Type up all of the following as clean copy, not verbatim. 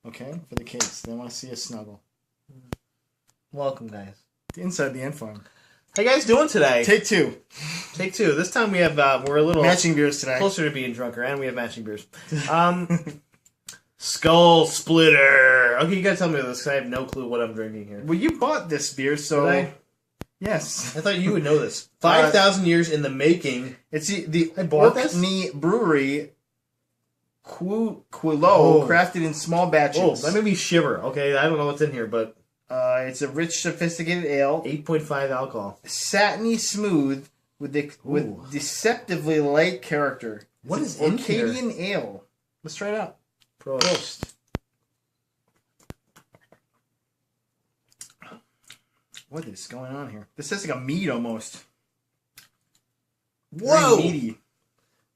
Okay, for the kids. They want to see us snuggle. Welcome, guys. Inside the end farm. How you guys doing today? Take two. Take two. This time we have we're a little matching beers today. Closer to being drunker, and we have matching beers. Skull Splitter. Okay, you gotta tell me this because I have no clue what I'm drinking here. Well, you bought this beer, so did I? Yes. I thought you would know this. 5,000 years in the making. It's the I bought this? Orkney Brewery Quilo, crafted in small batches. Oh, that made me shiver. Okay, I don't know what's in here, but it's a rich, sophisticated ale. 8.5 alcohol. Satiny smooth with deceptively light character. What is in here? Orcadian ale. Let's try it out. Prost. What is going on here? This tastes like a mead almost. Whoa! Very meaty.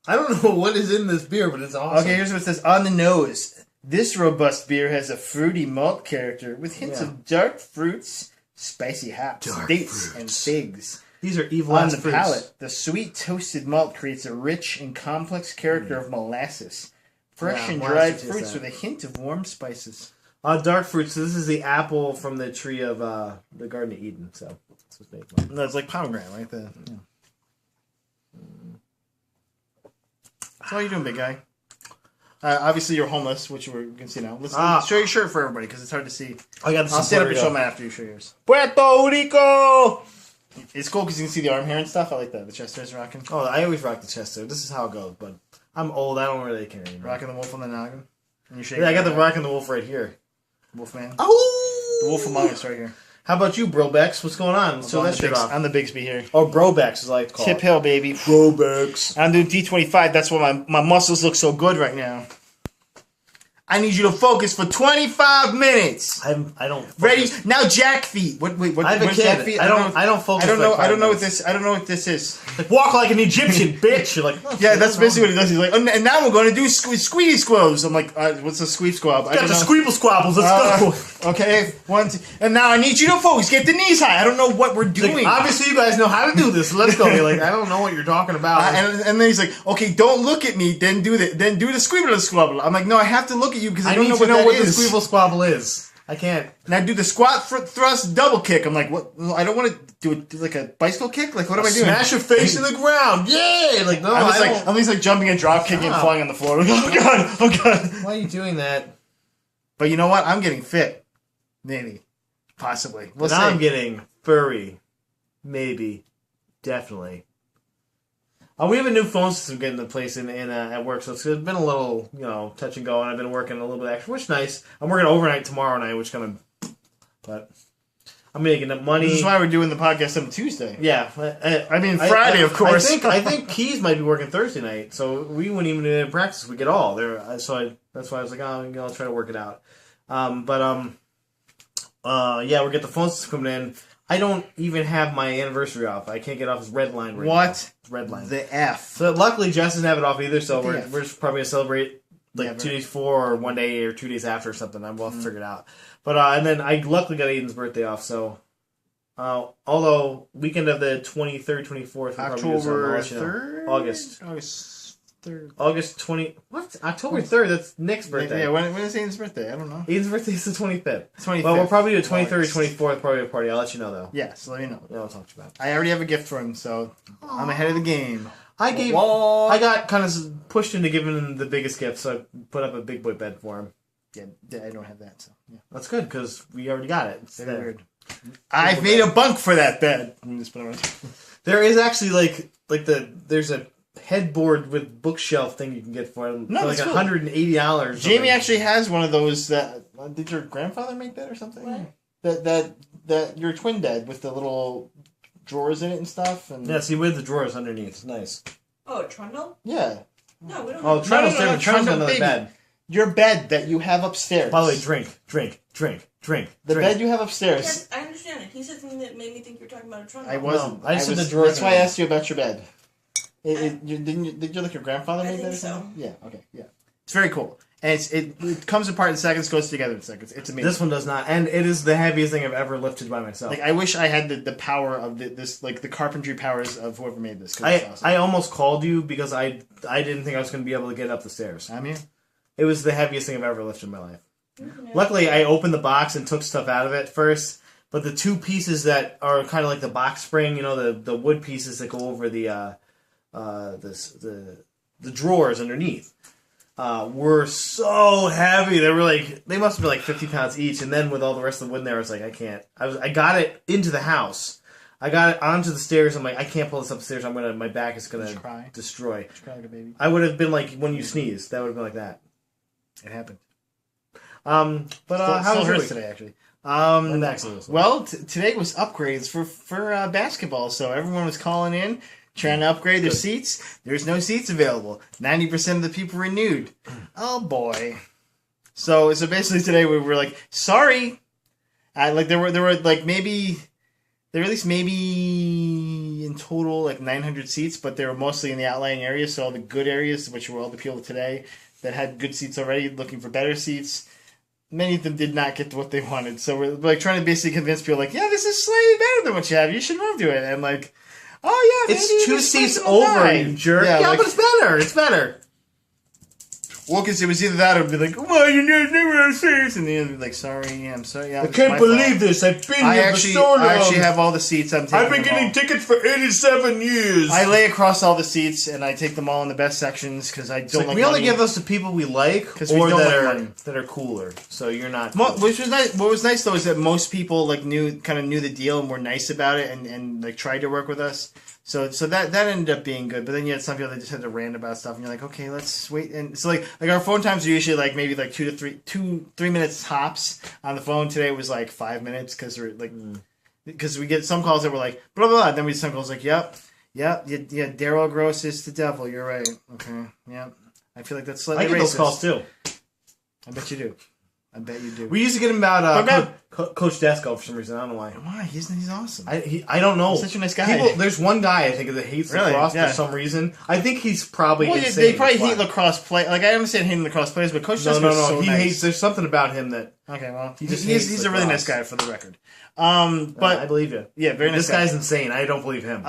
I don't know what is in this beer, but it's awesome. Okay, here's what it says. On the nose, this robust beer has a fruity malt character with hints of dark fruits, spicy hops, dates, and figs. These are evil on the fruits. palate. The sweet toasted malt creates a rich and complex character of molasses. Fresh and dried fruits with a hint of warm spices. Dark fruits. So this is the apple from the tree of the Garden of Eden. So that's what's made. No, it's like pomegranate, right? So how you doing, big guy? Obviously, you're homeless, which we can see now. Let's show your shirt for everybody because it's hard to see. I got. I'll stand up and show mine after you show yours. Puerto Rico. It's cool because you can see the arm hair and stuff. I like that. The chest hair's rocking. Oh, I always rock the chest hair. This is how it goes, but I'm old. I don't really care anymore. Rocking the wolf on the noggin. And I got the rocking the wolf right here. Wolfman. Oh, the wolf among us right here. How about you, Brobex? What's going on? Show that shit off. I'm the Bigsby here. Oh, Brobex is like called. Tip Hill, baby. Brobex. I'm doing D25. That's why my muscles look so good right now. I need you to focus for 25 minutes. I don't. Focus. Ready now, jack feet. What? I have a kid. Jack feet? I don't focus. I don't know what this. I don't know what this is. Like walk like an Egyptian, bitch. You're like, yeah, that's basically what he does. He's like, and now we're going to do squeaky squabs. I'm like, what's a squeep squab? Got the squeeble squabbles. Let's go. Okay, 1, 2, and now I need you to focus. Get the knees high. I don't know what we're doing. Like, obviously, you guys know how to do this. Let's go. You're like, I don't know what you're talking about. And then he's like, okay, don't look at me. Then do the squeeble squabble. I'm like, no, I have to look at you because I don't know what the squeeble squabble is. I can't. Now do the squat, thrust, double kick. I'm like, what? I don't want to do it like a bicycle kick. Like, what am I doing? Smash your face in the ground. Yeah. Like, no, I'm just like jumping and drop kicking and falling on the floor. Like, oh god, oh god. Why are you doing that? But you know what? I'm getting fit. Maybe, possibly. We'll see. I'm getting furry. Maybe, definitely. We have a new phone system getting in place at work, so it's been a little, touch and go, and I've been working a little bit extra, which is nice. I'm working overnight tomorrow night, which but I'm making up money. This is why we're doing the podcast on Tuesday. Yeah. Friday, of course. I think Keys might be working Thursday night, so we wouldn't even do practice. We get all there. So that's why I was like, I'll try to work it out. We'll get the phone system coming in. I don't even have my anniversary off. I can't get off. It's red line right now. What? It's red line. The F. So luckily, Jess doesn't have it off either, so we're just probably going to celebrate 2 days before or 1 day or 2 days after or something. We'll have to figure it out. But and then I luckily got Aiden's birthday off, so although weekend of the 23rd, 24th, October 3rd? August 3rd. August 20... What? October 3rd? That's Nick's birthday. Yeah, when is Aiden's birthday? I don't know. Aiden's birthday is the 25th. 25th. Well, we'll probably do the 23rd or 24th, probably a party. I'll let you know, though. Yeah, so let me know. Yeah, I'll talk to you about it. I already have a gift for him, so I'm ahead of the game. I got kind of pushed into giving him the biggest gift, so I put up a big boy bed for him. Yeah, I don't have that, so yeah. That's good, because we already got it. It's very weird. I've made a bunk for that bed. There is actually, there's a headboard with bookshelf thing you can get for him for like $180. Jamie actually has one of those that... did your grandfather make that or something? What? That your twin bed with the little drawers in it and stuff. And yeah, see, with the drawers underneath. It's nice. Oh, a trundle? Yeah. No, we don't. Oh, trundle's different. Trundle's another bed. Your bed that you have upstairs. By the way, drink. The bed you have upstairs. Yes, I understand it. He said something that made me think you were talking about a trundle. I wasn't. I said the drawers. That's why I asked you about your bed. Did you like your grandfather make that or something? So. Yeah. Okay. Yeah. It's very cool. And it comes apart in seconds, goes together in seconds. It's amazing. This one does not, and it is the heaviest thing I've ever lifted by myself. Like I wish I had the power of this, like the carpentry powers of whoever made this. Awesome. I almost called you because I didn't think I was going to be able to get up the stairs. I'm here. It was the heaviest thing I've ever lifted in my life. Luckily, I opened the box and took stuff out of it first. But the two pieces that are kind of like the box spring, the wood pieces that go over the drawers underneath, were so heavy. They must have been like 50 pounds each. And then with all the rest of the wood in there, I was like, I can't. I got it into the house. I got it onto the stairs. I'm like, I can't pull this upstairs. My back is gonna destroy. Just cry like a baby. I would have been like when you sneeze. That would have been like that. It happened. But how was yours today? Actually, well, today was upgrades for basketball. So everyone was calling in trying to upgrade their seats. There's no seats available. 90% of the people renewed. Oh boy. So basically today we were like, sorry. There were like maybe in total like 900 seats, but they were mostly in the outlying areas. So all the good areas, which were all the people today that had good seats already, looking for better seats. Many of them did not get what they wanted. So we're like trying to basically convince people like, yeah, this is slightly better than what you have. You should move to it. And like, oh yeah, it's 2 seats over, you jerk. Yeah, but it's better. It's better. Well, because it was either that or it'd be like, well, you never seats. And then it'd be like, sorry, I'm sorry. Yeah, I can't believe this. I've been here for so long. I actually have all the seats. I've been getting tickets for 87 years. I lay across all the seats and I take them all in the best sections because I don't like we only give those to people we like or that are cooler. So you're not. Which was nice. What was nice though is that most people like knew the deal and were nice about it and like tried to work with us. So that ended up being good, but then you had some people that just had to rant about stuff, and you're like, okay, let's wait. And so like our phone times are usually like maybe like 2 to 3 minutes tops on the phone. Today it was like 5 minutes because we get some calls that were like blah blah blah. Then we get some calls like yep, yeah, Daryl Gross is the devil. You're right. Okay, yeah. I feel like that's slightly racist. I get those calls too. I bet you do. I bet you do. We used to get him about Coach Desco for some reason. I don't know why. Why? He's awesome. I don't know. He's such a nice guy. There's one guy I think that hates lacrosse for some reason. I think he's probably insane. They probably hate lacrosse play. Like I understand hating lacrosse players, but Coach Desco is so he nice. hates. There's something about him that. Okay, well, he's a really nice guy for the record. But I believe you. Yeah, very nice. This guy's insane. I don't believe him.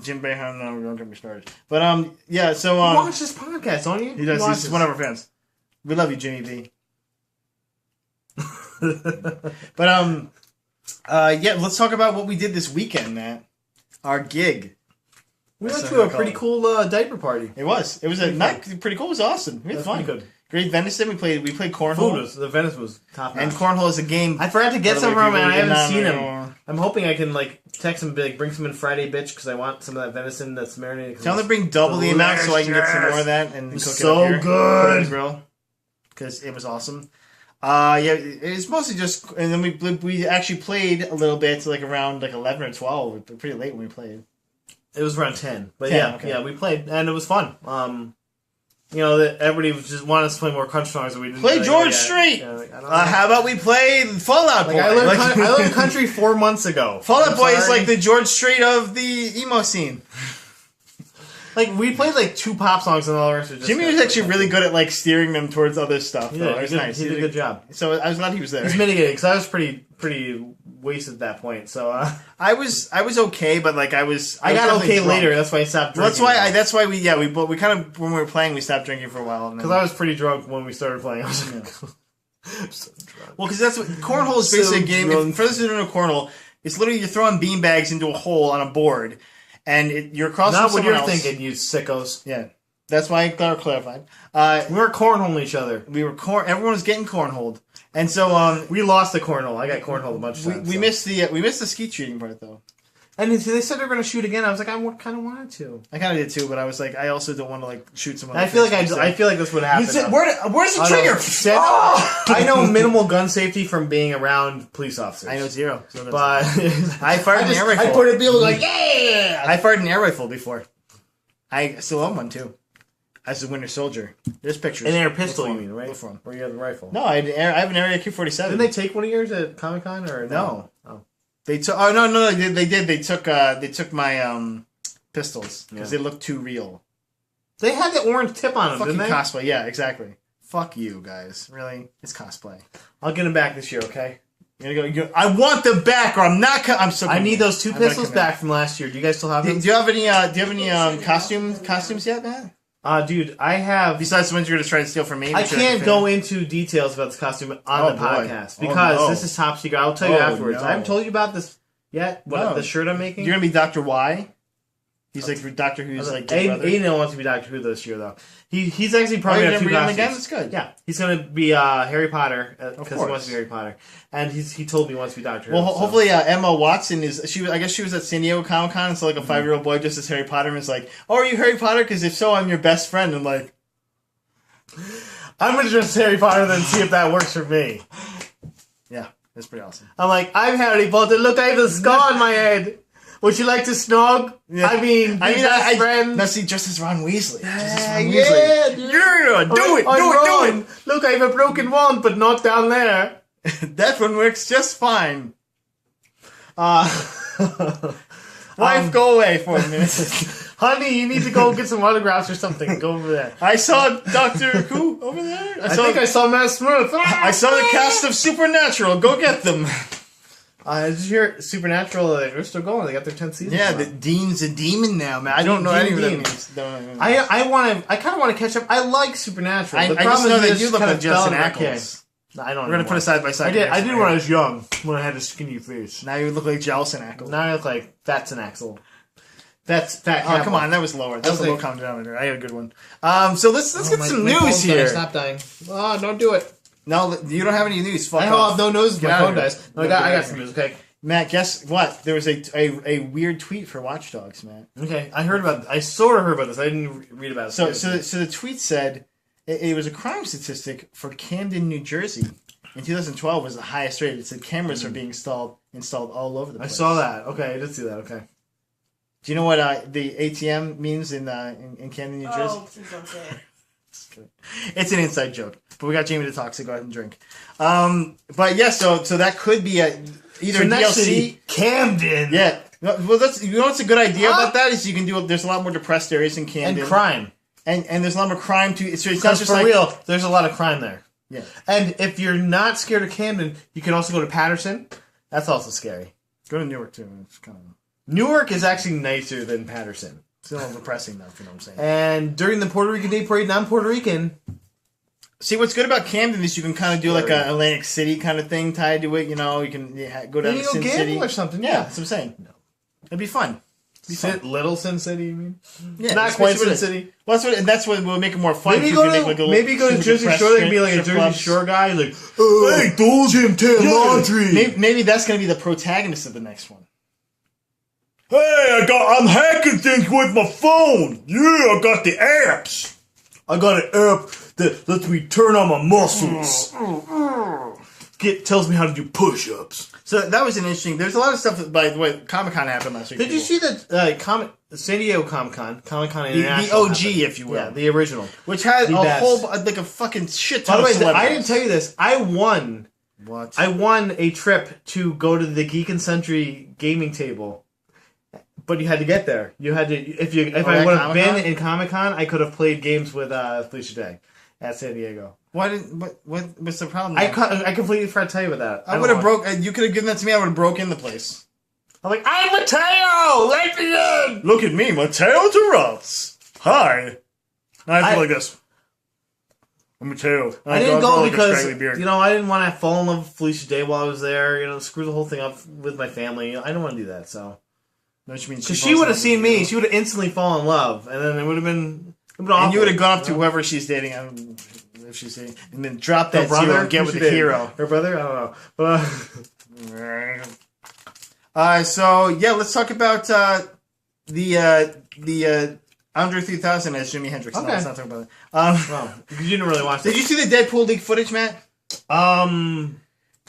Jim Behan, no, don't get me started. But yeah. So you watch this podcast, don't you? He does. He's one of our fans. We love you, Jimmy B. But yeah, let's talk about what we did this weekend, Matt. Our gig. We went to a pretty cool diaper party. It was pretty cool. It was awesome. We had fun. Good. Great venison. We played cornhole. The venison was top notch. And cornhole is a game. I forgot to get some from him, and I haven't seen him. I'm hoping I can text him and be like, bring some in Friday, bitch, because I want some of that venison that's marinated. Tell him to bring double the amount so I can get some more of that and cook it up here. So good. Grill. Because it was awesome. Yeah, it was mostly just, and then we actually played a little bit, around 11 or 12. We were pretty late when we played. It was around 10, but 10, okay. we played, and it was fun. That everybody just wanted us to play more Crunch songs, so we didn't play George Strait. How about we play Fallout Boy? I learned country 4 months ago. Fallout Boy is like the George Strait of the emo scene. We played 2 pop songs and all the rest of it. Jimmy was actually really good at steering them towards other stuff. Yeah, it was nice. He did a good job. So I was glad he was there. He's mitigating because I was pretty wasted at that point. So I was okay, but I got okay drunk later. That's why I stopped drinking. That's why we kind of when we were playing we stopped drinking for a while because I was pretty drunk when we started playing. I was so drunk. Well, because that's what cornhole is basically a game. For those who don't know cornhole, it's literally you're throwing beanbags into a hole on a board. And you're across from someone else. Not what you're thinking, you sickos. Yeah. That's why I clarified. We were cornholing each other. Everyone was getting cornholed. And so we lost the cornhole. I got cornholed a bunch of times. We missed the skeet shooting part though. And they said they were going to shoot again. I was like, I kind of wanted to. I kind of did too, but I was like, I also don't want to shoot someone. I feel like this would happen. Where's the trigger? I know minimal gun safety from being around police officers. I know zero. So but I fired an air rifle. I put it people yeah. I fired an air rifle before. I still own one too. As a Winter Soldier. There's pictures. An air pistol, you mean, right? Or you have the rifle? No, I have an Area Q-47. Didn't they take one of yours at Comic-Con or no? Oh. They took. Oh no! They did. They took my pistols because they looked too real. They had the orange tip on them, Fucking didn't they? Cosplay, yeah, exactly. Fuck you guys, really? It's cosplay. I'll get them back this year, okay? You're gonna go. I want them back, or I'm not. I'm so. I need those 2 pistols back from last year. Do you guys still have them? Do you have any? Do you have any costumes yet, Matt? Dude, I have. Besides the ones you're going to try to steal from me. I can't go into details about this costume on the podcast because this is top secret. I'll tell you afterwards. No. I haven't told you about this yet. What the shirt I'm making? You're going to be Dr. Y? He's like Doctor Who's like Aiden wants to be Doctor Who this year though. He's actually probably got 2 costumes. Again? That's good. Yeah, he's gonna be Harry Potter because he wants to be Harry Potter, and he told me he wants to be Doctor Who. Well, hopefully Emma Watson is. I guess she was at San Diego Comic Con, so like a 5-year-old boy just as Harry Potter and is like, "Oh, are you Harry Potter? Because if so, I'm your best friend." And like, I'm gonna dress Harry Potter then see if that works for me. Yeah, that's pretty awesome. I'm like, I'm Harry Potter. Look, I have a scar on my head. Would you like to snog? Yeah. I mean, best friend. No, see, just as Ron Weasley. Yeah, do it. Look, I have a broken wand, but not down there. That one works just fine. Wife, go away for a minute. Honey, you need to go get some autographs or something. Go over there. I saw Doctor Who over there. I think I saw Matt Smith. I saw the cast of Supernatural. Go get them. Did you hear Supernatural? They're still going. They got their 10th season. Yeah, the Dean's a demon now, man. I don't know any of that means. I kind of want to catch up. I like Supernatural. I just know that you look like Justin Ackles. I don't. We're gonna put it side by side. I did when I was young, when I had a skinny face. Now you look like Jelson Ackles. Now I look like That's an Axel. That's Fat. Oh, come on, that was lower. That's a low common denominator. I had a good one. So let's get some news here. Stop dying. Oh, don't do it. No, you don't have any news. Fuck I off. have no news. My phone dies. No, I got some news. Okay, Matt. Guess what? There was a weird tweet for Watch Dogs, Matt. Okay, I heard about. I sort of heard about this. I didn't read about it. So the tweet said it was a crime statistic for Camden, New Jersey. In 2012 was the highest rate. It said cameras are being installed all over the place. I saw that. Okay, I did see that. Okay. Do you know what the ATM means in Camden, New Jersey? Oh, please don't say it. It's an inside joke, but we got Jamie to talk, so go ahead and drink. But yeah, so that could be either DLC, city, Camden. Yeah, well, that's what's a good idea about that is you can do. There's a lot more depressed areas in Camden and crime, and there's a lot more crime too. So it's not just for real. There's a lot of crime there. Yeah, and if you're not scared of Camden, you can also go to Patterson. That's also scary. Go to Newark too. It's kind of Newark is actually nicer than Patterson. It's a little depressing, though, if you know what I'm saying. And during the Puerto Rican Day Parade, non-Puerto Rican. See, what's good about Camden is you can kind of do like an Atlantic City kind of thing tied to it. You know, you can go down to Sin City or something. Yeah, that's what I'm saying. No, it'd be fun. Little Sin City, you mean? Yeah, not quite Sin City. Well, that's what will make it more fun. Maybe go to Jersey Shore. They can be like a Jersey Shore guy, like, hey, told him to laundry. Maybe that's going to be the protagonist of the next one. Hey, I'm hacking things with my phone. Yeah, I got the apps. I got an app that lets me turn on my muscles. Tells me how to do push-ups. So that was an interesting. There's a lot of stuff. By the way, Comic-Con happened last week. Did you see that San Diego Comic-Con International? The OG, if you will. Yeah, the original. Which had a fucking shit ton of celebrities. By the way, I didn't tell you this. I won. What? I won a trip to go to the Geek and Century gaming table. But you had to get there. You had to if I would have been in Comic-Con, I could have played games with Felicia Day at San Diego. What's the problem? I completely forgot to tell you about that. I would have broke. You could have given that to me. I would have broken the place. I'm like, I'm Mateo. Let me in. Look at me, Mateo Turrells. Hi. I feel like this. I'm Mateo. I didn't go because I didn't want to fall in love with Felicia Day while I was there. Screw the whole thing up with my family. I don't want to do that. So. Because she would have seen me, she would have instantly fallen in love, and then it would have been awful. And you would have gone up to whoever she's dating, if she's dating, and then drop that zero and get with the hero. Her brother? I don't know. So yeah, let's talk about the Andre 3000 as Jimi Hendrix. Okay. No, let's not talk about it. Because you didn't really watch Did you see the Deadpool leak footage, Matt?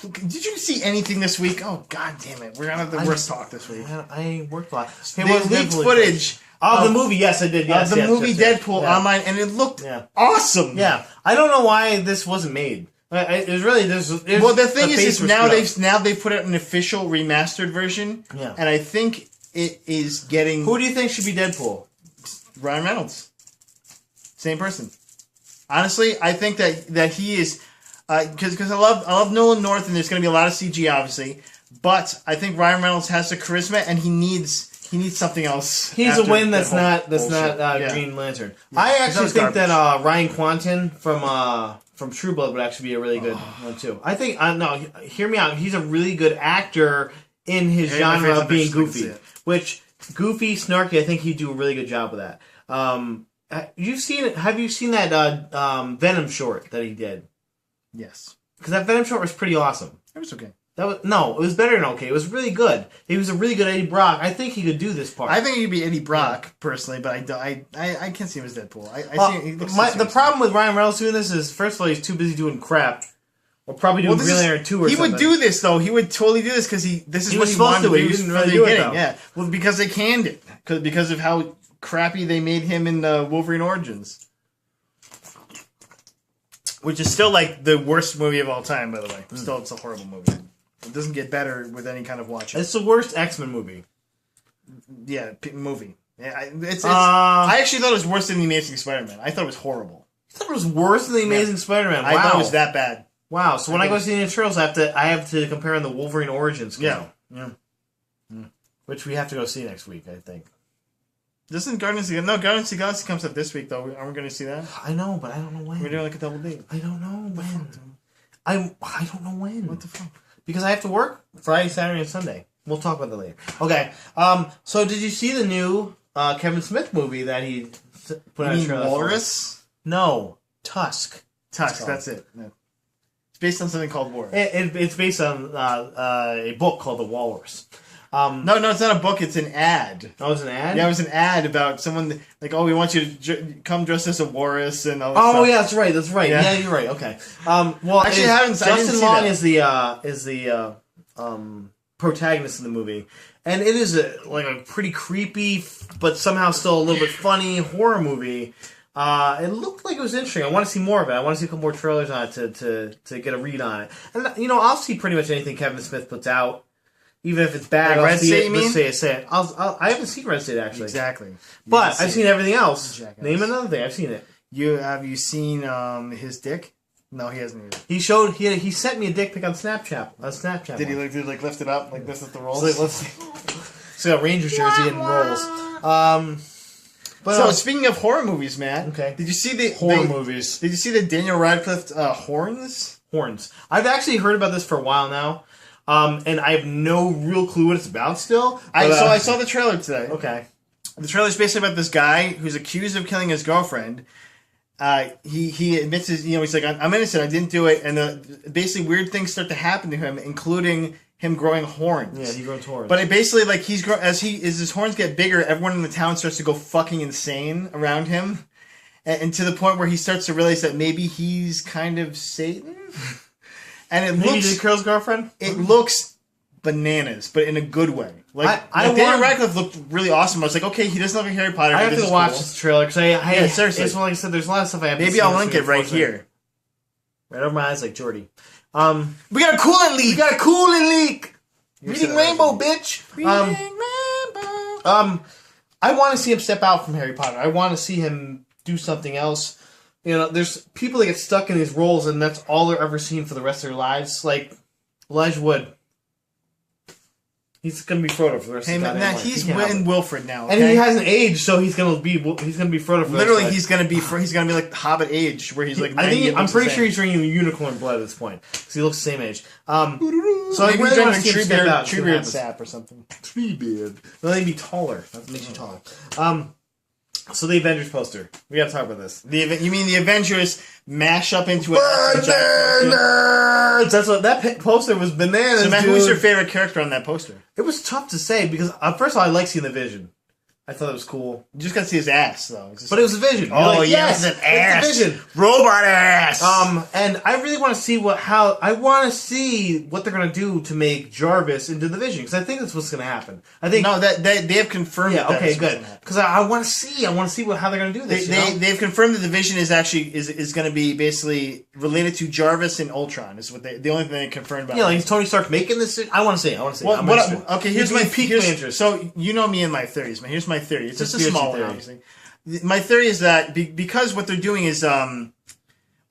Did you see anything this week? Oh, god damn it. We're going to have the worst talk this week. I worked a lot. They leaked footage. Of the movie, yes, I did. Yes, of the movie Deadpool online, and it looked awesome. Yeah. I don't know why this wasn't made. It was really... Well, the thing is now they've put out an official remastered version, and I think it is getting... Who do you think should be Deadpool? Ryan Reynolds. Same person. Honestly, I think that he is... Because I love Nolan North, and there's going to be a lot of CG, obviously. But I think Ryan Reynolds has the charisma, and he needs he needs something else. He's a after win that that's whole not bullshit. Yeah. Green Lantern. Yeah. I That actually was think that garbage. Ryan Quanten from True Blood would actually be a really good one too. I think no, hear me out. He's a really good actor in his Yeah, my genre favorite of being person, I can goofy, see it. which goofy, snarky. I think he'd do a really good job with that. Have you seen that Venom short that he did? Yes. Because that Venom short was pretty awesome. It was okay. It was better than okay. It was really good. He was a really good Eddie Brock. I think he could do this part. I think he'd be Eddie Brock personally, but I can't see him as Deadpool. The problem with Ryan Reynolds doing this is, first of all, he's too busy doing crap. Or probably doing Green Lantern 2 or he something. would do this though. He would totally do this because this is what he wanted to do. He didn't from really the do it, beginning. though. Yeah, well, because they canned it because of how crappy they made him in Wolverine Origins, which is still like the worst movie of all time. By the way, still it's a horrible movie. It doesn't get better with any kind of watching. It's the worst X-Men movie. Yeah, movie. Yeah, I actually thought it was worse than the Amazing Spider-Man. I thought it was horrible. I thought it was worse than the Amazing Spider-Man. Wow. I thought it was that bad. Wow. So when I go see the Turtles, I have to compare on the Wolverine Origins. Yeah. Which we have to go see next week, I think. Doesn't Guardians of the Galaxy comes up this week though? Aren't we going to see that? I know, but I don't know when. We're doing like a double date. I don't know when. I don't know when. What the fuck? Because I have to work Friday, Saturday, and Sunday. We'll talk about that later. Okay. So did you see the new Kevin Smith movie that he put out a trailer for? Walrus? No. Tusk. Tusk, that's it. Yeah. It's based on something called War. It's based on a book called The Walrus. No, it's not a book. It's an ad. Oh, it was an ad? Yeah, it was an ad about someone like, oh, we want you to come dress as a walrus and all this stuff. Oh, yeah, that's right. Yeah. Yeah, you're right. Okay. Well, actually, I didn't Justin see Long that. is the protagonist in the movie, and it is a pretty creepy, but somehow still a little bit funny horror movie. It looked like it was interesting. I want to see more of it. I want to see a couple more trailers on it to get a read on it. And I'll see pretty much anything Kevin Smith puts out. Even if it's bad, Like I'll Red see State, it. you mean? Let's say it. I haven't seen Red State, actually. Exactly. But I've seen everything else. Jackass. Name another thing. I've seen it. Have you seen his dick? No, he hasn't either. He sent me a dick pic on Snapchat. Did he lift it up like this at the rolls? So let's see. So got Rangers jersey and rolls. So speaking of horror movies, man. Okay. Did you see the Horror movies. Did you see the Daniel Radcliffe horns? Horns. I've actually heard about this for a while now. And I have no real clue what it's about still. I saw the trailer today. Okay. The trailer is basically about this guy who's accused of killing his girlfriend. He admits he's like, I'm innocent, I didn't do it, and basically weird things start to happen to him, including him growing horns. Yeah, he grows horns. But it basically as his horns get bigger, everyone in the town starts to go fucking insane around him, and to the point where he starts to realize that maybe he's kind of Satan. And it maybe looks the girl's girlfriend. It looks bananas, but in a good way. Daniel Radcliffe looked really awesome. I was like, okay, he doesn't look like Harry Potter. I have to watch this trailer because seriously. It's like I said, there's a lot of stuff I have. Maybe I'll link it right here. Right over my eyes, like Jordy. We got a coolant leak. Reading Rainbow, bitch. Reading Rainbow. I want to see him step out from Harry Potter. I want to see him do something else. There's people that get stuck in these roles, and that's all they're ever seen for the rest of their lives. Like Elijah Wood. He's gonna be Frodo for the rest of his life. He's in Wilfred now, okay? And he hasn't aged, so he's gonna be Frodo. For literally, he's gonna be like Hobbit age, where he's like. I'm pretty sure he's drinking unicorn blood at this point because he looks the same age. So I really want to see him step out. Treebeard sap or something. Treebeard. Well, he'd be taller. That makes you taller. So the Avengers poster. We gotta talk about this. You mean the Avengers mash up into a bananas? That's what that poster was. Bananas. So, Matt, who's your favorite character on that poster? It was tough to say because first of all, I like seeing the Vision. I thought it was cool. You just got to see his ass, though. But it was a Vision. Yes, an ass. It's a Vision. Robot ass. And I really want to see what they're gonna do to make Jarvis into the Vision because I think that's what's gonna happen. I think that they have confirmed. Yeah. Okay. Good. Because I want to see. how they're gonna do this. They've confirmed that the Vision is actually is going to be basically related to Jarvis and Ultron. Is what the only thing they confirmed about. Yeah, like is Tony Stark making this? I want to see. Here's my interest. So you know me and my theories, man. Here's my theory. It's just a small one, obviously. My theory is that because what they're doing is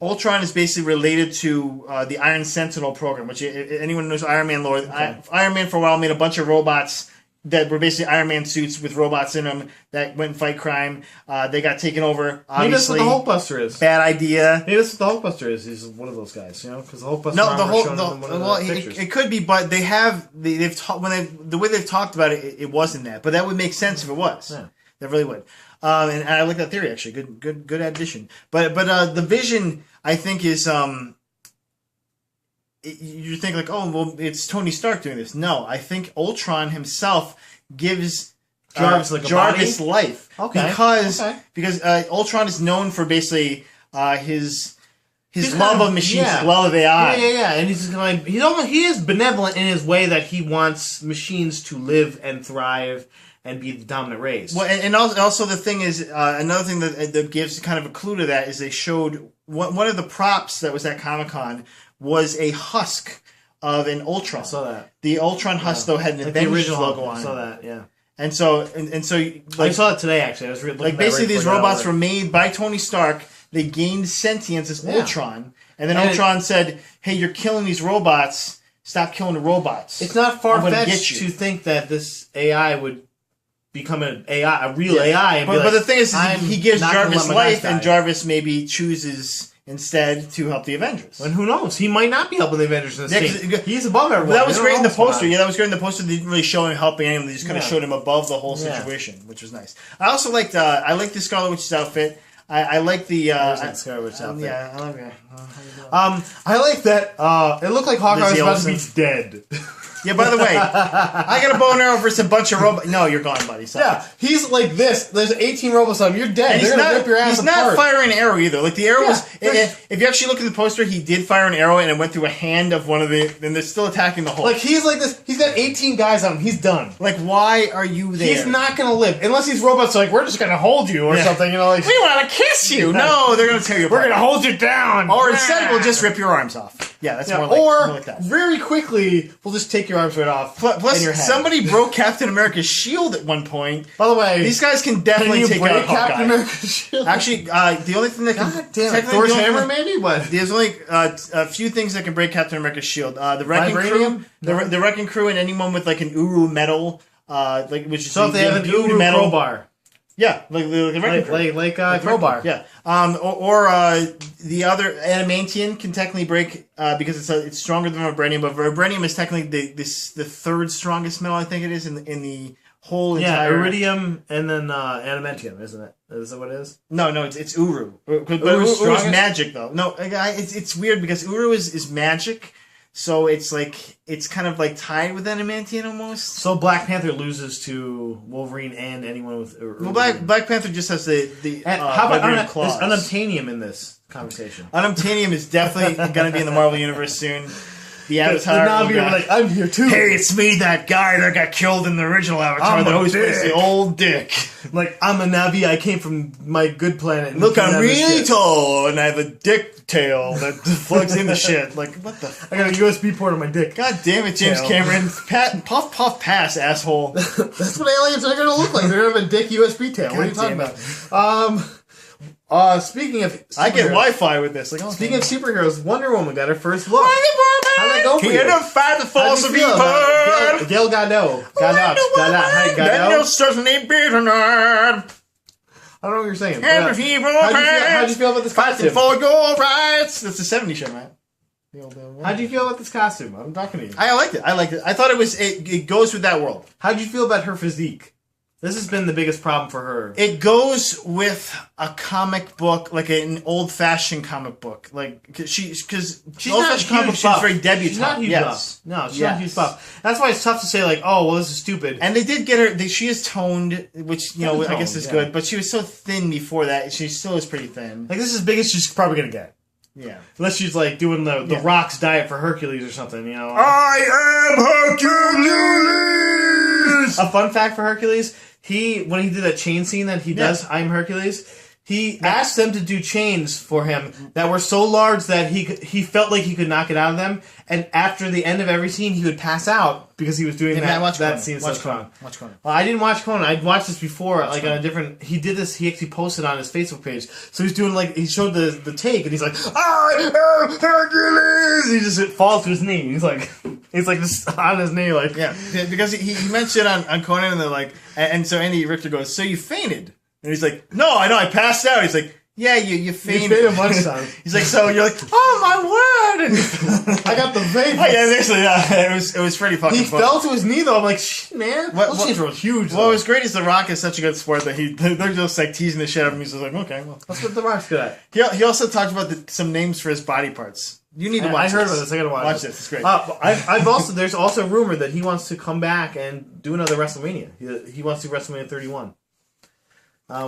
Ultron is basically related to the Iron Sentinel program, which anyone who knows Iron Man lore. Okay. Iron Man for a while made a bunch of robots that were basically Iron Man suits with robots in them that went and fight crime. They got taken over. Maybe that's what Obviously, the Hulkbuster is. bad idea. Maybe that's what the Hulkbuster is. He's one of those guys, you know? Because the Hulkbuster No, the armor whole shown in one of the well, pictures. it could be, but they have they've the way they've talked about it, it wasn't that, but that would make sense if it was. Yeah. That really would. And I like that theory actually. Good addition. But the Vision I think is you think like, oh well, it's Tony Stark doing this. No, I think Ultron himself gives Jarvis life. Okay. Because Ultron is known for basically his love of machines, his love of AI. Yeah. And he is benevolent in his way that he wants machines to live and thrive and be the dominant race. Well, and also the thing is, another thing that gives kind of a clue to that is they showed one of the props that was at Comic-Con was a husk of an Ultron. I saw that. The Ultron husk, though, had an like the Avengers original logo Hulk. on it. I saw that, yeah. And so, like, I saw it today, actually. I was looking like at that basically right these before I got robots over. were made by Tony Stark. They gained sentience as Yeah. Ultron. And then And Ultron said, hey, you're killing these robots. Stop killing the robots. It's not I'm gonna get far-fetched you. to think that this AI would become a real AI. And But be the thing is I'm he gives not gonna Jarvis let my guys life, and die. Jarvis maybe chooses instead to help the Avengers. And who knows? He might not be helping the Avengers in this Yeah, scene. 'cause- He's above everyone. But that was They don't great in know the what's going poster. on. Yeah, that was great in the poster. They didn't really show him helping anyone. They just kind of Yeah. showed him above the whole Yeah. situation, which was nice. I also liked I liked the Scarlet Witch's outfit. I like the Scarlet Witch's outfit. Yeah, I love it. I like that. It looked like Hawkeye was Lizzie about to be Olsen. dead. Yeah, by the way, I got a bow and arrow versus a bunch of robots. No, you're gone, buddy. Sorry. Yeah, he's like this. There's 18 robots on him. You're dead. And They're gonna rip your ass he's apart. not firing an arrow either. Like the arrow was. there's- If you actually look at the poster, he did fire an arrow and it went through a hand of one of the. And they're still attacking the Hulk. Like he's like this. He's got 18 guys on him. He's done. Like, why are you there? He's not gonna live unless these robots are like, we're just gonna hold you or Yeah. something. You know, like We want to kiss you. No, they're gonna tear you we're apart. gonna hold you down. Or instead, we'll just rip your arms off. Yeah, that's Yeah, more or like that. very quickly, we'll just take your arms right off. Plus, in your head. somebody broke Captain America's shield at one point. By the way, These guys can can definitely you take break out Captain Hawkeye. America's shield? Actually, the only thing that can God damn it, technically Thor's the only hammer, thing- maybe? What? There's only a few things that can break Captain America's shield. The Wrecking Vibranium? Crew, the Wrecking Crew, and anyone with like an Uru metal, which is So if they have an imbued Uru crowbar, yeah, like the Wrecking Crew. like crowbar. Yeah. Or the other adamantium can technically break because it's stronger than vibranium, but vibranium is technically the third strongest metal I think it is in the whole Yeah, entire. iridium and then adamantium, isn't it? Is that what it is? No, it's Uru. But Uru's Uru's strongest? magic though. No, it's weird because Uru is magic, so it's kind of like tied with adamantium almost. So Black Panther loses to Wolverine and anyone with. Well, Black Panther just has the And how about vibranium claws. there's unobtainium in this conversation? Unobtainium is definitely going to be in the Marvel universe soon. The Avatar. The Navi will are be- like, I'm here too. hey, it's me, that guy that got killed in the original Avatar I'm that a always plays dick. the old dick. Like, I'm a Navi. I came from my good planet. and Look, you I'm have this really shit. tall, and I have a dick tail that plugs into shit. Like, what the... I got a USB port on my dick. God damn it, James Tail. Cameron. Puff, puff, pass, asshole. That's what aliens are going to look like. They're going to have a dick USB tail. What are you talking damn about? Speaking of I get superheroes- Wi-Fi with this. Like, oh, Speaking of superheroes, Wonder Woman got her first look. How'd that go for you? Here to fight the How'd force you of feel evil. about it? Gail Gadot. Daniel certainly beaten her. I don't know what you're saying. And Yeah. if evil How'd you feel about this fighting costume? for your rights. That's the 70s show, man. How'd you feel about this costume? I'm talking to you. I liked it. I thought it goes with that world. How'd you feel about her physique? This has been the biggest problem for her. It goes with a comic book, like an old-fashioned comic book. Like, because She's old-fashioned not comic book, huge buff. she's very debutante. She's not huge yes. buff. No, she's Yes. not huge buff. That's why it's tough to say, like, oh, well, this is stupid. And they did get her. She is toned, which Very I guess is toned, yeah. good. But she was so thin before that. She still is pretty thin. Like, this is as big as she's probably going to get. Yeah. Unless she's, like, doing the Rock's diet for Hercules or something, you know? I am Hercules. A fun fact for Hercules, when he did that chain scene that he does, I'm Hercules, he asked them to do chains for him that were so large that he felt like he could not get out of them, and after the end of every scene, he would pass out because he was doing that scene so strong. Watch Conan. Well, I didn't watch Conan. I'd watched this before, like on a different. He did this. He actually posted on his Facebook page. So he's doing he showed the take, and he's like, "I am Hercules." He just falls to his knee. He's like, He's like this on his knee, like Yeah, because he mentioned on Conan, and they're like, and so Andy Richter goes, "So you fainted?" And he's like, "No, I know, I passed out." He's like, "Yeah, you fainted." You fainted lunchtime. He's like, "So you're like, oh my word!" And I got the vape. oh, yeah, basically, yeah, it was pretty fucking. He funny. fell to his knee though. I'm like, shit, man. What- Those things were huge. What was great is The Rock is such a good sport that they're just like teasing the shit out of him. He's just like, okay, well. That's what The Rock's good at. He also talked about some names for his body parts. You need to watch. I heard about this. I gotta watch this. It's great. There's also rumor that he wants to come back and do another WrestleMania. He wants to do WrestleMania 31.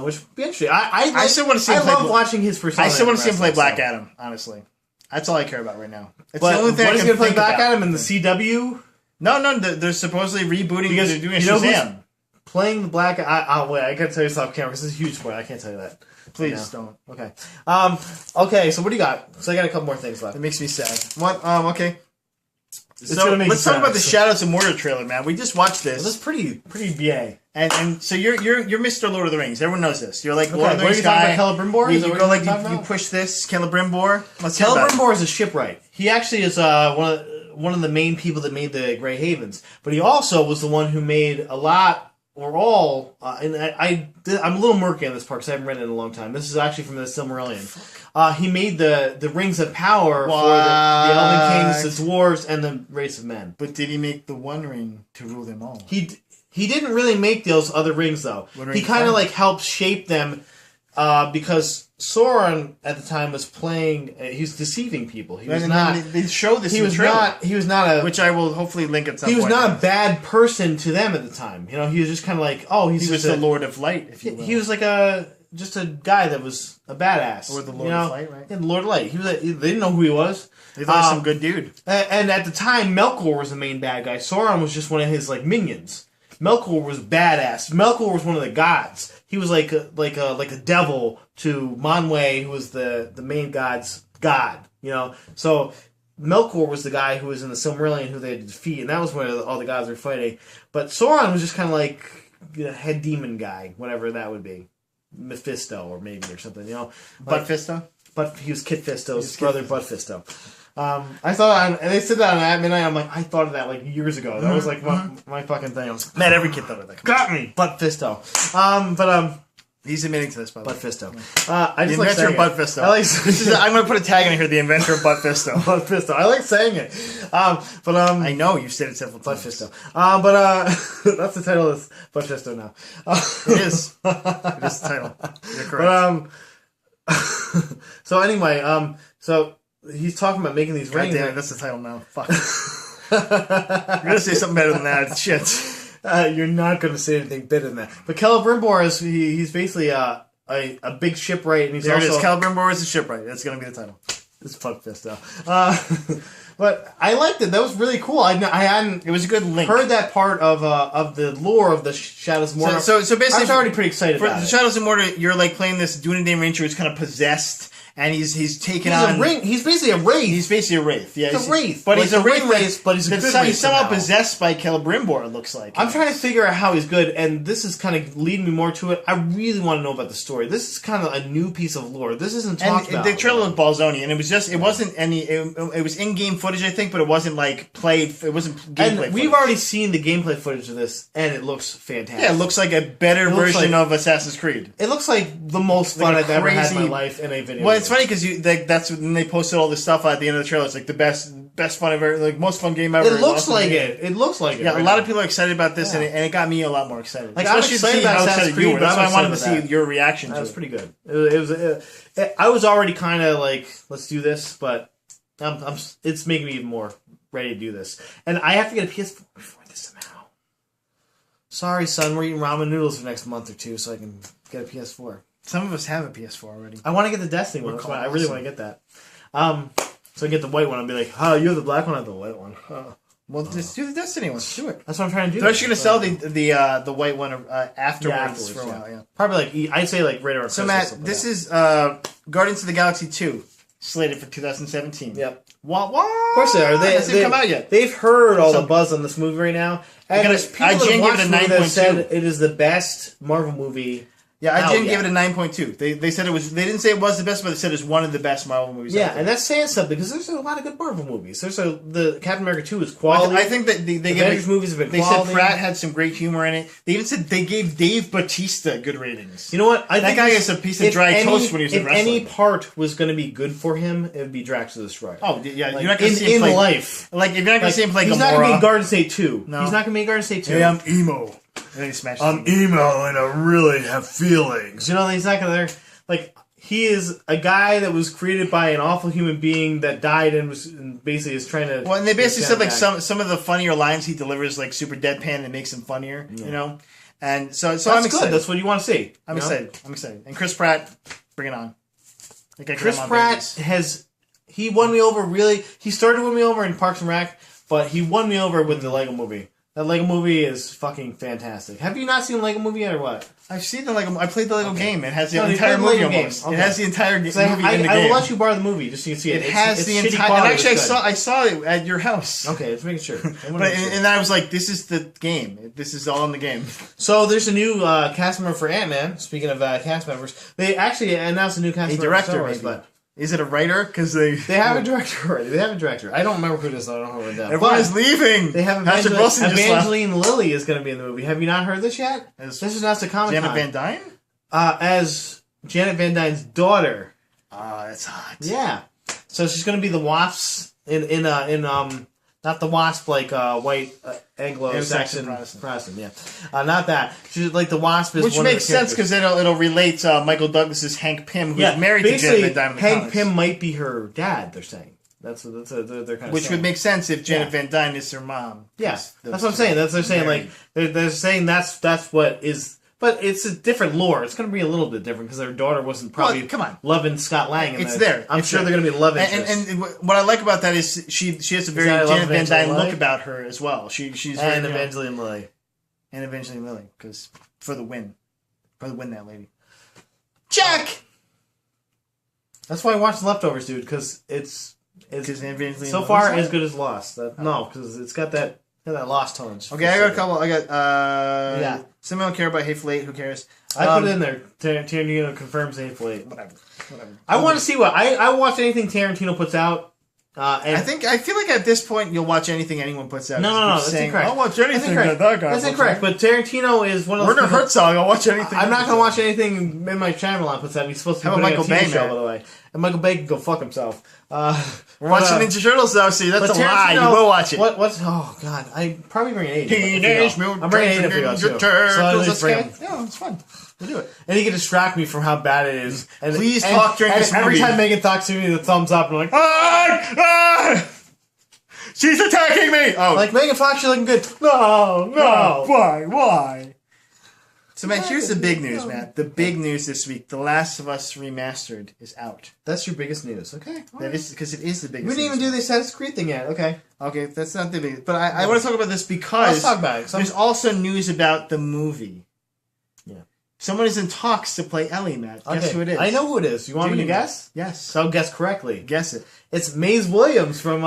Which would be interesting. I still want to see him I play love watching his persona. I still want to see him play wrestling, Black Adam. Honestly, that's all I care about right now. It's But the only thing what I is can he gonna play think Black about. Adam in the CW? No, they're supposedly rebooting. Because They're doing a you know who's Shazam. playing the Black. Wait, I gotta tell you this off camera because this is a huge spoiler. I can't tell you that. Please No. don't. Okay. Okay. So what do you got? So I got a couple more things left. It makes me sad. What? Okay. It's So gonna make let's you talk about sad. the Shadows of Mordor trailer, man. We just watched This is this, pretty BA. and so you're Mr. Lord of the Rings. Everyone knows this. You're like Lord of the what are Rings you talking guy. about? Celebrimbor? You, Is that you what go you're like talking you about? push this Celebrimbor. Let's hear about it. Celebrimbor is a shipwright. He actually is one of the main people that made the Grey Havens, but he also was the one who made a lot or all. And I'm a little murky on this part because I haven't read it in a long time. This is actually from the Silmarillion. He made the Rings of Power for the Elven Kings, the Dwarves, and the race of men. But did he make the One Ring to rule them all? He didn't really make those other rings though. He kind of like helped shape them because Sauron at the time was playing. He was deceiving people. He was not. They show this. He in the was trailer, not. He was not a. which I will hopefully link at some He point. was not a bad person to them at the time. You know, he was just kind of like, oh, He was the Lord of Light, if you will. He was like just a guy that was a badass. Or the Lord of Light, right? Yeah, the Lord of Light. They didn't know who he was. They thought he was some good dude. And at the time, Melkor was the main bad guy. Sauron was just one of his like minions. Melkor was badass. Melkor was one of the gods. He was like a devil to Manwë, who was the main god's god. You know, so Melkor was the guy who was in the Silmarillion who they had to defeat, and that was where all the gods were fighting. But Sauron was just kind of like head demon guy, whatever that would be, Mephisto or something. You know, Butt Fisto? But he was Kit Fisto's brother, Butt Fisto. I thought, and they said that on At Midnight. I'm like, I thought of that like years ago. That was like my fucking thing. I was like, Man, every kid thought of that. got me, Butt Fisto. He's admitting to this, by the Butt way. Fisto. I The just like inventor saying of Butt it. Fisto. I like I'm going to put a tag in here, the inventor of Butt Fisto. Butt Fisto. I like saying it. I know, you've said it several Butt times. Fisto. That's the title of this. Butt Fisto now. It is. It is the title. You're correct. So anyway, so he's talking about making these God rings. damn it, that's the title now. Fuck. You're going to say something better than that. Shit. You're not going to say anything better than that. But Celebrimbor is he's basically a big shipwright, and he's There also it is. Celebrimbor is a shipwright. That's going to be the title. It's Fuck Fisto. But I liked it. That was really cool. I hadn't It was a good link. heard that part of the lore of the Shadows of Mordor. So basically, I was already pretty excited for about the it. Shadows of Mordor, you're like playing this Dunedain Ranger who's kind of possessed, and he's taken He's on. a ring. He's basically a wraith. He's basically a wraith. Yeah, He's a wraith. but Like he's a the ring wraith. wraith, but he's a good He's wraith somehow somehow. possessed by Celebrimbor. It looks like. I'm trying to figure out how he's good, and this is kind of leading me more to it. I really want to know about the story. This is kind of a new piece of lore. This isn't talked And about. the trailer was Balzoni, and it was just, it wasn't any, it was in-game footage, I think, but it wasn't like played, it wasn't gameplay And we've footage. already seen the gameplay footage of this, and it looks fantastic. Yeah, it looks like a better looks version like- of Assassin's Creed. It looks like the most fun Like a I've ever had in my crazy- life in a video. Well, it's game. funny because that's when they posted all this stuff at the end of the trailer. It's like the best fun ever, like most fun game ever. It looks Awesome like game. it. It looks like it. Yeah, right a lot now. of people are excited about this, Yeah. and it got me a lot more excited. Like, I'm Especially excited to see about how Assassin's excited you Creed, were. but That's I'm why I wanted to excited see about your reaction That to was it. pretty good. I was already kind of like, let's do this, but it's making me even more ready to do this. And I have to get a PS4 before this somehow. Sorry, son, we're eating ramen noodles for the next month or two, so I can get a PS4. Some of us have a PS4 already. I want to get the Destiny one. We're That's why I really awesome. want to get that. So I get the white one. I'll be like, oh, you have the black one, I have the white one. Well, just do the Destiny one. Do it. That's what I'm trying to do. They're actually going to sell the white one afterwards, afterwards, for a while. Yeah. Probably like I'd say like right around So Christmas, Matt, something this like that. is Guardians of the Galaxy 2, slated for 2017. Yep. What? Of course they are. They hasn't come out yet. They've heard all So- the buzz on this movie right now, and Gotta- there's people that IGN have gave watched it a the movie that have 9.2. said it is the best Marvel movie Yeah, IGN Out gave yet. it a 9.2. They said it was. They didn't say it was the best, but they said it's one of the best Marvel movies. Yeah, out there. and that's saying something because there's a lot of good Marvel movies. The Captain America 2 is quality. I think that they gave Avengers it, movies have been They quality. said Pratt had some great humor in it. They even said they gave Dave Bautista good ratings. You know what? I That think guy this- is a piece of if dry toast when he was in If wrestling. any part was going to be good for him, it would be Drax the Destroyer. Oh yeah, Like, you're not going to see him in play life. Like if you're not going to see him play he's Gamora. not going to be in Garden State 2. No. He's not going to be in Garden State 2. Hey, I'm emo. And then he smashed. emo and I really have feelings. You know, he's not going to... Like, he is a guy that was created by an awful human being that died and basically is trying to... Well, and they basically said like back. some of the funnier lines he delivers like super deadpan and makes them funnier. You know, and so That's I'm good. excited. That's what you want to see. I'm you know? excited. I'm excited. And Chris Pratt, bring it on. Like I Chris get him on Pratt babies. has... He won me over, really. He started winning me over in Parks and Rec, but he won me over with the Lego Movie. That Lego Movie is fucking fantastic. Have you not seen the Lego Movie yet, or what? I've seen the Lego. I played the Lego game. It has the No, you entire played the movie Lego game. almost. Okay. It has the entire movie So in the I game. will let you borrow the movie just so you can see it. It has it's the shitty entire. quality, And actually, it's good. I saw it at your house. Okay, let's make sure. But and I was like, this is the game. This is all in the game. So there's a new cast member for Ant-Man. Speaking of cast members, they actually announced a new cast A member director, for Star Wars, maybe. but Is it a writer? Because they have a director already. They have a director. I don't remember who it is. So I don't know who it is. Everyone is leaving. They have Patrick Wilson just left. Evangeline Lilly is going to be in the movie. Have you not heard this yet? As This is not the Comic Janet Con. Van Dyne. As Janet Van Dyne's daughter. Ah, that's hot. Yeah. So she's going to be the Wasps in not the Wasp like white Anglo-Saxon Protestant. Yeah, not that. She's like the Wasp is Which one makes of the sense because it'll relate Michael Douglas's Hank Pym, who's married to Janet Van Dyne in the Hank comics. Pym might be her dad. They're saying they're kind of Which saying. would make sense if Janet Yeah. Van Dyne is her mom. Yeah, 'Cause that's what I'm saying. They're saying married. like they're saying that's what is. But it's a different lore. It's going to be a little bit different because their daughter wasn't probably come on. loving Scott Lang. It's there. I'm It's sure there. they're going to be love interest. And what I like about that is she has a very that I love Janet Van Dyne Evangeline look Lilly? about her as well. She's And very, Evangeline Lilly. and Evangeline Lilly because for the win, that lady. Jack. That's why I watched The Leftovers, dude, because it's Evangeline so Lilly's far on as it? good as Lost. No, because it's got that Lost tones. Okay, I got a couple. I got Yeah. Someone don't care about Hateful Eight. Who cares? I put it in there. Tarantino confirms Hateful Eight. Whatever. I want to see what I watch anything Tarantino puts out. And I feel like at this point you'll watch anything anyone puts out. No, Just that's saying, incorrect. I'll watch anything That's incorrect. that guy. That's puts incorrect. out. But Tarantino is one of those Werner people- Herzog. I'll watch anything. I'm he not puts going to out. watch anything in my Shyamalan puts out. He's supposed to be How about putting out a Michael TV Bay, show, man? by the way. And Michael Bay can go fuck himself. We're watching Ninja Turtles though. See, that's a but lie. You Tarantino- will watch it. What's oh god? I probably bring an 8. Teenage Mutant I'm bringing 8 if we go Ninja too. So I Turtles. just bring That's him. yeah, it's fun. We'll do it. And he can distract me from how bad it is. And, Please talk during this Every movie. time Megan talks to me, the thumbs up, and I'm like, Ah! She's attacking me. Oh, like Megan Fox, you're looking good. No. Why? So, Matt, here's the big news, Matt. The big news this week: The Last of Us Remastered is out. That's your biggest news. Okay. That is because it is the biggest. We didn't even do the Assassin's Creed thing yet. Okay. Okay, that's not the biggest. But I want to talk about this because Let's talk about it. there's also news about the movie. Yeah. Someone is in talks to play Ellie, Matt. Guess who it is? I know who it is. You want Do me to you? guess? Yes. So I'll guess correctly. Guess it. It's Maisie Williams from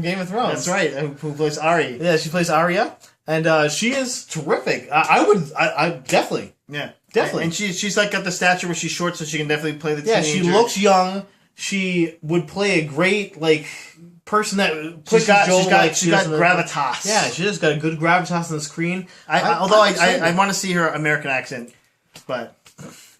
Game of Thrones. That's right. Who plays Ari? Yeah, she plays Arya, and she is terrific. I definitely. Yeah, Definitely. And she's like got the stature where she's short, so she can definitely play the Yeah, teenager. she looks young. She would play a great person that She's got she got doesn't- gravitas. Yeah, she just got a good gravitas on the screen. Although I'm excited. I want to see her American accent, but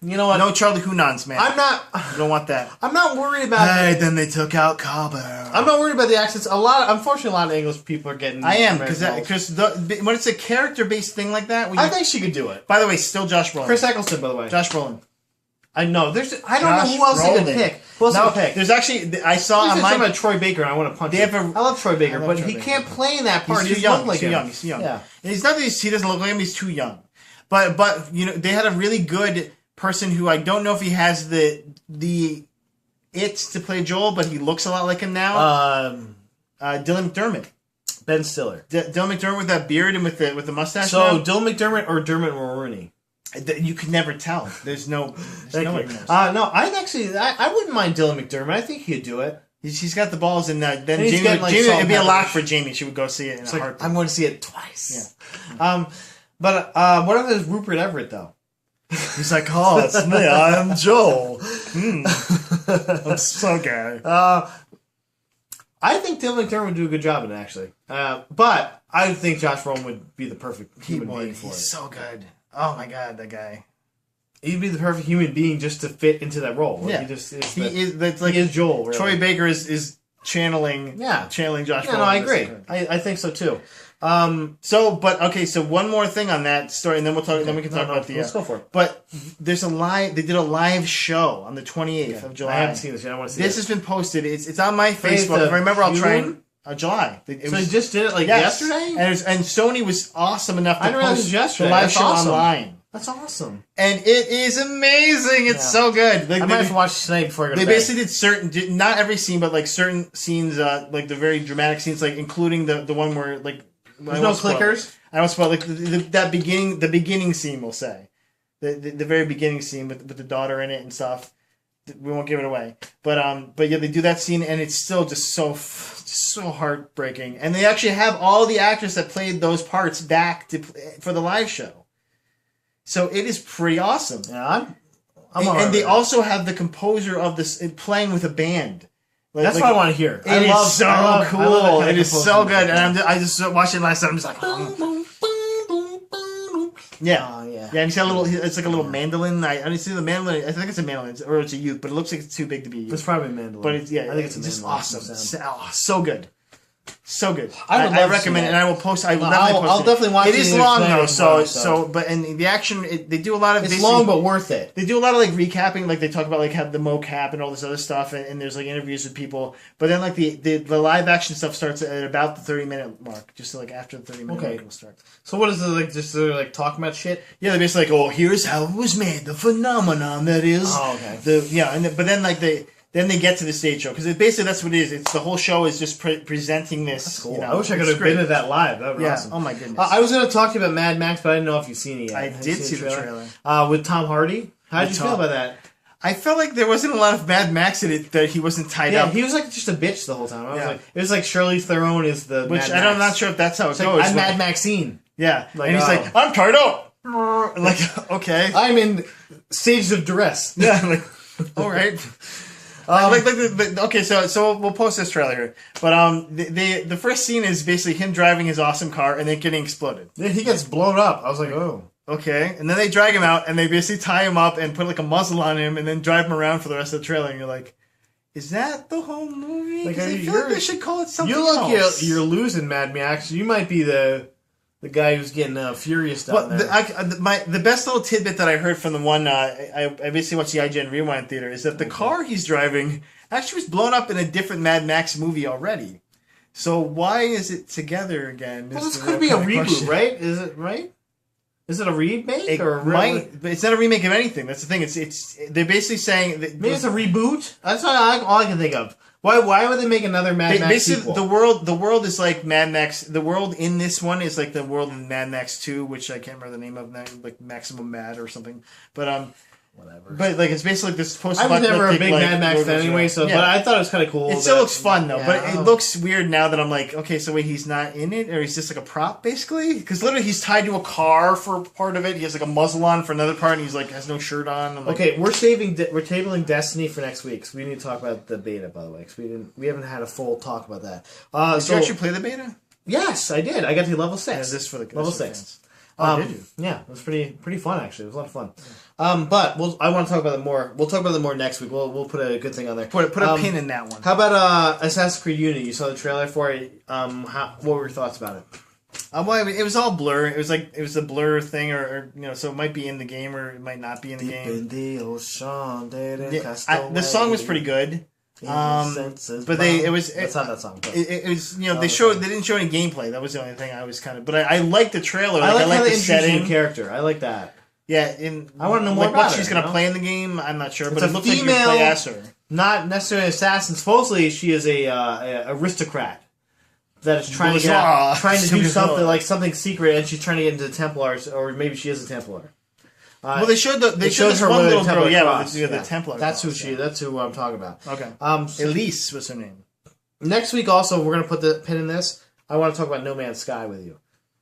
you know what? no Charlie Hunnams, man. I'm not. I don't want that. I'm not worried about. Hey, then they took out Cabo. I'm not worried about the accents. Unfortunately, a lot of English people are getting. I am American roles. because when it's a character based thing like that. When I you, think she could do it. by the way, still Josh Brolin. Chris Eccleston, by the way. Josh Brolin. I know. I don't know who else they Brolin. could pick. Who else No, they could pick? there's actually I saw Something online. about Troy Baker, and I want to punch They him. have I love Troy Baker, I love but Troy he Baker. can't play in that part. He's He too doesn't young. look like He's too him. young. He's too young. Yeah. And it's not that he doesn't look like him. He's too young. But you know they had a really good person who I don't know if he has the to play Joel, but he looks a lot like him now. Dylan McDermott. Ben Stiller. Dylan McDermott with that beard and with the mustache. So now. Dylan McDermott or Dermot Mulroney? You could never tell. There's no. Thank no you. one knows. No, I wouldn't mind Dylan McDermott. I think he'd do it. She's got the balls, and then And he's Jamie, getting, like, Jamie salt it'd be a and lock pepper. for Jamie. She would go see it in It's a like, heartbeat. I'm going to see it twice. Yeah. But what if there's Rupert Everett though? He's like, oh, it's me. I'm Joel. I'm so gay. I think Tim McDermott would do a good job in it, actually. But I think Josh Brolin would be the perfect human being for it. He's so good. Oh my god, that guy. He'd be the perfect human being just to fit into that role. Like, Yeah. he just is. He is Joel. Really. Troy Baker is channeling Josh Brolin. No, I agree. I think so too. So one more thing on that story, and then we'll talk. Okay. Then we can talk about the. Let's go for it. But there's a live. They did a live show on the 28th of July. I haven't seen this yet. I want to see this. This has been posted. It's on my Facebook. If I remember, I'll try and July. They just did it yesterday, and Sony was awesome enough to post yesterday. The live show online. That's awesome. And it is amazing. It's so good. I might have to watch it tonight before I go to bed. They basically did not every scene, but like certain scenes, like the very dramatic scenes, like including the one where like there's no clickers. I don't spoil like the beginning scene. We'll say the very beginning scene with the daughter in it and stuff. We won't give it away, but yeah, they do that scene, and it's still just so heartbreaking. And they actually have all the actors that played those parts back for the live show. So it is pretty awesome. Yeah, and they also have the composer of this playing with a band. That's what I want to hear. It is so cool. It is so good. And I just watched it last time. I'm just like, yeah. And he's got a little. It's like a little mandolin. I didn't see the mandolin. I think it's a mandolin or it's a uke, but it looks like it's too big to be a uke. It's probably a mandolin. But I think it's just awesome. So good. So good. I recommend it, and I will post. I'll definitely watch it. It is long though, but the action they do a lot of. It's long but worth it. They do a lot of like recapping, like they talk about like have the mocap and all this other stuff, and there's like interviews with people. But then like the live action stuff starts at about the 30-minute mark, just like after the 30-minute mark will start. So what is it like? Just like talking about shit? Yeah, they're basically like, oh, here's how it was made, the phenomenon that is. Oh, okay. But then like Then they get to the stage show because basically that's what it is. It's the whole show is just presenting this. That's cool. You know, I wish I could have been at that live. That would be awesome. Oh my goodness. I was going to talk to you about Mad Max, but I didn't know if you've seen it yet. I did see the trailer with Tom Hardy. How did you feel about that? I felt like there wasn't a lot of Mad Max in it that he wasn't tied up. Yeah, he was like just a bitch the whole time. It was like Charlize Theron is the Which Mad Max. I'm not sure if that's how it goes. Like, I'm Mad Maxine. Yeah, like, and he's like, I'm tied up. Like, okay, I'm in stages of duress. Yeah, like, all right. Okay, so we'll post this trailer here, but the first scene is basically him driving his awesome car and then getting exploded. Yeah, he gets blown up. I was like, oh. Okay, and then they drag him out and they basically tie him up and put like a muzzle on him and then drive him around for the rest of the trailer. And you're like, is that the whole movie? Like, I feel like they should call it something else. You're losing, Mad Max. You might be the guy who's getting furious down there. The best little tidbit that I heard from the one I basically watched the IGN Rewind Theater is that the car he's driving actually was blown up in a different Mad Max movie already. So why is it together again? Well, this could be a reboot, question. Right? Is it right? Is it a remake or but it's not a remake of anything. That's the thing. It's they're basically saying that maybe it's a reboot. That's all I can think of. Why would they make another Mad Max sequel? The world is like Mad Max. The world in this one is like the world in Mad Max 2, which I can't remember the name of now, like Maximum Mad or something. But whatever. But like it's basically like this post. I was never a big Mad Max fan anyway, so but I thought it was kind of cool. It still looks fun though, but it looks weird now that I'm like, okay, so wait, he's not in it, or he's just like a prop basically? Because literally he's tied to a car for part of it. He has like a muzzle on for another part, and he's like has no shirt on. I'm like, okay, we're tabling Destiny for next week. So we need to talk about the beta, by the way, because we haven't had a full talk about that. Did you actually play the beta? Yes, I did. I got to level 6. Yeah, this for the level 6. Fans. Oh, did you? Yeah, it was pretty fun actually. It was a lot of fun. But I want to talk about it more. We'll talk about it more next week. We'll put a good thing on there. Put a pin in that one. How about Assassin's Creed Unity? You saw the trailer for it. What were your thoughts about it? Well, it was all blur. It was a blur thing, or so it might be in the game or it might not be in the game. In the ocean, the song was pretty good. But that's not that song. But it was they didn't show any gameplay. That was the only thing I was kind of. But I liked the trailer. I like the setting character. I like that. Yeah, I want to know more about what she's going to play in the game. I'm not sure, but it looks female, like you play as her. Not necessarily an assassin. Supposedly, she is a aristocrat that is trying to do something like something secret, and she's trying to get into the Templars, or maybe she is a Templar. Well, they showed this her one little Templar girl. The Templar. That's That's who I'm talking about. Okay. Elise was her name. Next week, also, we're going to put the pin in this. I want to talk about No Man's Sky with you.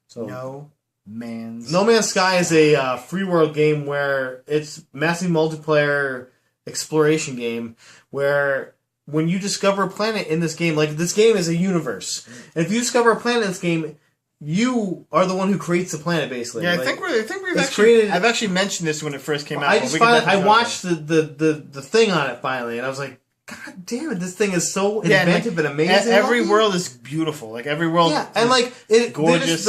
So No No Man's Sky is a free world game where it's massive multiplayer exploration game where when you discover a planet in this game, like this game is a universe, and if you discover a planet in this game, you are the one who creates the planet, basically. Yeah, like, I think we've it's actually. created- I've actually mentioned this when it first came out. I but just we can finally, definitely I talk watched the thing on it finally, and I was like, God damn it, this thing is so inventive and amazing. Every looking. world is beautiful. Like every world, Yeah, and like gorgeous.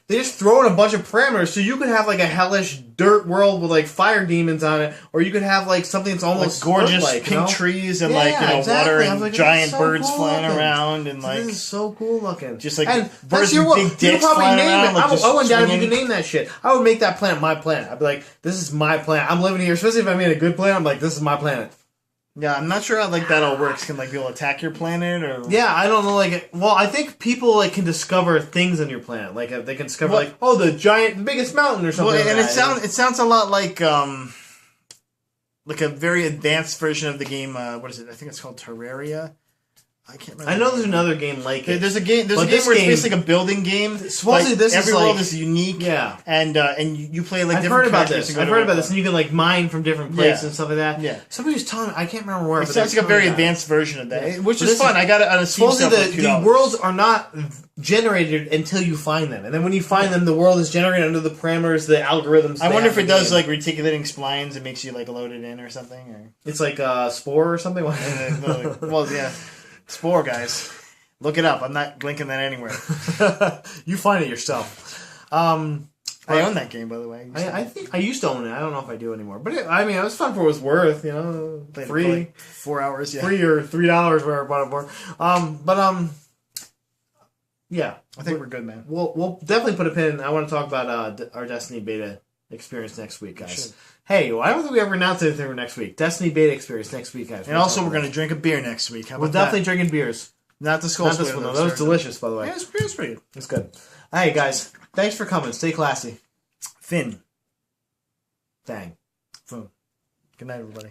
They just throw in a bunch of parameters, so you could have like a hellish dirt world with like fire demons on it, or you could have like something that's almost like gorgeous Earth-like, pink trees and exactly. water I was and like, giant so birds cool flying looking. around and like This is so cool looking. just like and birds that's your with world. big dicks You probably flying name around. it. Like just I went down if you swinging. could name that shit. I would make that planet my planet. I'd be like, this is my planet. I'm living here, especially if I made a good planet. I'm like, this is my planet. Yeah, I'm not sure how like that all works. Can like people attack your planet or Yeah, I don't know. Well, I think people like can discover things on your planet. Like they can discover the biggest mountain or something. Well, and like it sounds a lot like a very advanced version of the game. What is it? I think it's called Terraria. I can't remember. I know there's another game like it. There's a game. There's But a game this where it's game- basically like a building game. Supposedly this is every like- world is unique. Yeah. and you play like I've different heard about characters this. and go I've to heard work about this, on. and you can like mine from different places Yeah. and stuff like that. Yeah. Somebody was telling me, I can't remember where. It but sounds they like a told me very that. advanced version of that, Yeah. which But is this fun. I got it on a Steam sale Supposedly for the $2. worlds are not generated until you find them, and then when you find them, the world is generated under the parameters, the algorithms. I they wonder have if it in the does game. like reticulating splines and makes you like load it in or something. Or It's like a spore or something. well, yeah, Spore guys, look it up. I'm not linking that anywhere. You find it yourself. I own that game, by the way. I think I used to own it. I don't know if I do anymore. But it was fun for what it was worth. You know, Played it for, free, like 4 hours. Yeah, free or $3 where I bought it for. Yeah, I think we're good, man. we'll definitely put a pin. I want to talk about our Destiny beta experience next week, guys. Should. Hey, I don't think we ever announced anything for next week. Destiny beta experience next week, guys. And also, we're gonna drink a beer next week. How about we're definitely that? drinking beers. Not the skull Not this splitter, one though. though, That was sir. delicious, by the way. Yeah, it's pretty good. It's good. Hey guys, thanks for coming. Stay classy. Finn. Fang. Fum. Good night, everybody.